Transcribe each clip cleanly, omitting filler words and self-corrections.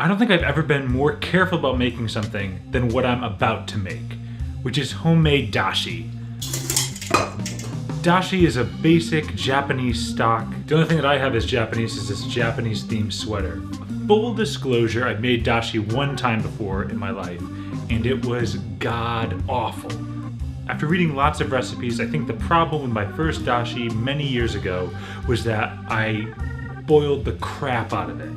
I don't think I've ever been more careful about making something than what I'm about to make, which is homemade dashi. Dashi is a basic Japanese stock. The only thing that I have is Japanese is this Japanese themed sweater. Full disclosure, I've made dashi one time before in my life, and it was god awful. After reading lots of recipes, I think the problem with my first dashi many years ago was that I boiled the crap out of it.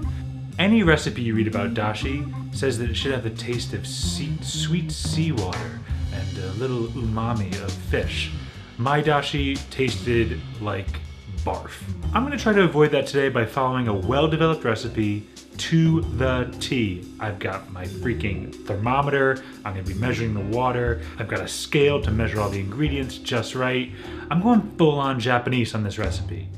Any recipe you read about dashi says that it should have the taste of sweet seawater and a little umami of fish. My dashi tasted like barf. I'm gonna try to avoid that today by following a well-developed recipe to the T. I've got my freaking thermometer, I'm gonna be measuring the water, I've got a scale to measure all the ingredients just right. I'm going full-on Japanese on this recipe.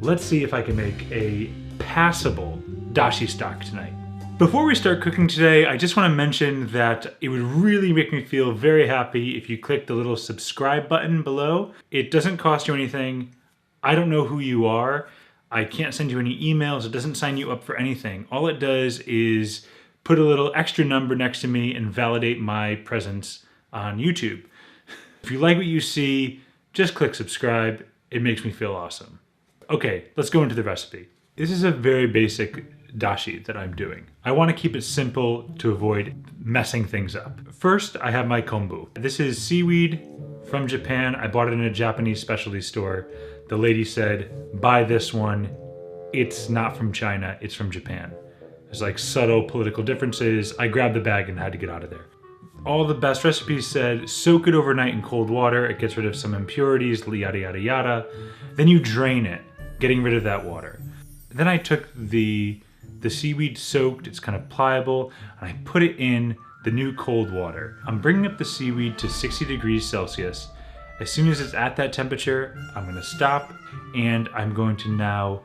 Let's see if I can make a passable dashi stock tonight. Before we start cooking today, I just want to mention that it would really make me feel very happy if you click the little subscribe button below. It doesn't cost you anything. I don't know who you are. I can't send you any emails. It doesn't sign you up for anything. All it does is put a little extra number next to me and validate my presence on YouTube. If you like what you see, just click subscribe. It makes me feel awesome. Okay, let's go into the recipe. This is a very basic dashi that I'm doing. I want to keep it simple to avoid messing things up. First, I have my kombu. This is seaweed from Japan. I bought it in a Japanese specialty store. The lady said, buy this one. It's not from China, it's from Japan. There's like subtle political differences. I grabbed the bag and had to get out of there. All the best recipes said, soak it overnight in cold water. It gets rid of some impurities, yada, yada, yada. Then you drain it, getting rid of that water. Then I took the seaweed soaked, it's kind of pliable, and I put it in the new cold water. I'm bringing up the seaweed to 60 degrees Celsius. As soon as it's at that temperature, I'm gonna stop, and I'm going to now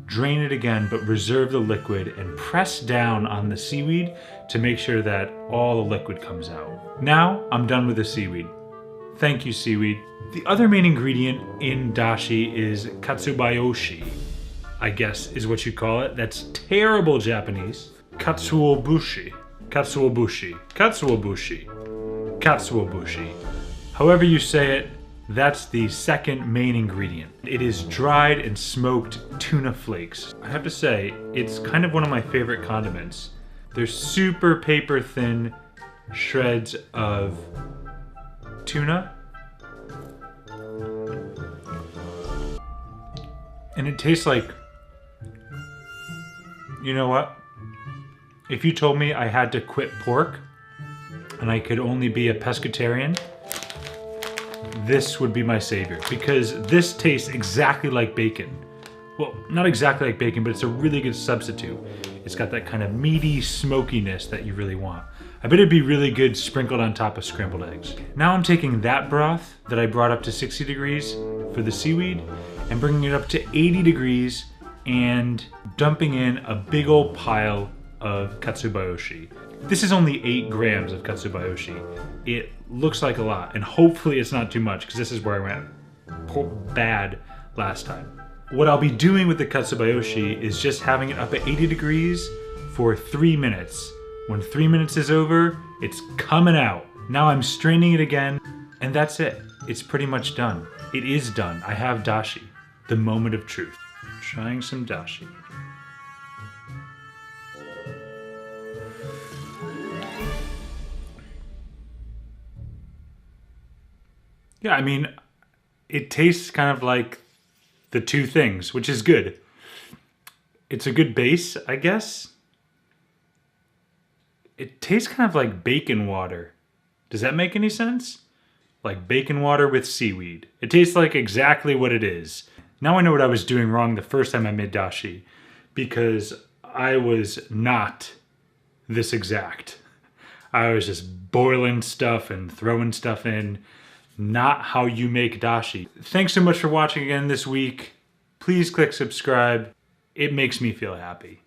drain it again, but reserve the liquid and press down on the seaweed to make sure that all the liquid comes out. Now, I'm done with the seaweed. Thank you, seaweed. The other main ingredient in dashi is katsuobushi, I guess is what you call it. That's terrible Japanese. Katsuobushi. Katsuobushi. Katsuobushi. Katsuobushi. However you say it, that's the second main ingredient. It is dried and smoked tuna flakes. I have to say, it's kind of one of my favorite condiments. They're super paper thin shreds of tuna. And it tastes like, you know what? If you told me I had to quit pork and I could only be a pescatarian, this would be my savior, because this tastes exactly like bacon. Well, not exactly like bacon, but it's a really good substitute. It's got that kind of meaty smokiness that you really want. I bet it'd be really good sprinkled on top of scrambled eggs. Now I'm taking that broth that I brought up to 60 degrees for the seaweed and bringing it up to 80 degrees and dumping in a big old pile of katsuobushi. This is only 8 grams of katsuobushi. It looks like a lot, and hopefully it's not too much, because this is where I went bad last time. What I'll be doing with the katsuobushi is just having it up at 80 degrees for 3 minutes. When 3 minutes is over, it's coming out. Now I'm straining it again, and that's it. It's pretty much done. It is done. I have dashi, the moment of truth. Trying some dashi. Yeah, I mean, it tastes kind of like the two things, which is good. It's a good base, I guess. It tastes kind of like bacon water. Does that make any sense? Like bacon water with seaweed. It tastes like exactly what it is. Now I know what I was doing wrong the first time I made dashi, because I was not this exact. I was just boiling stuff and throwing stuff in. Not how you make dashi. Thanks so much for watching again this week. Please click subscribe. It makes me feel happy.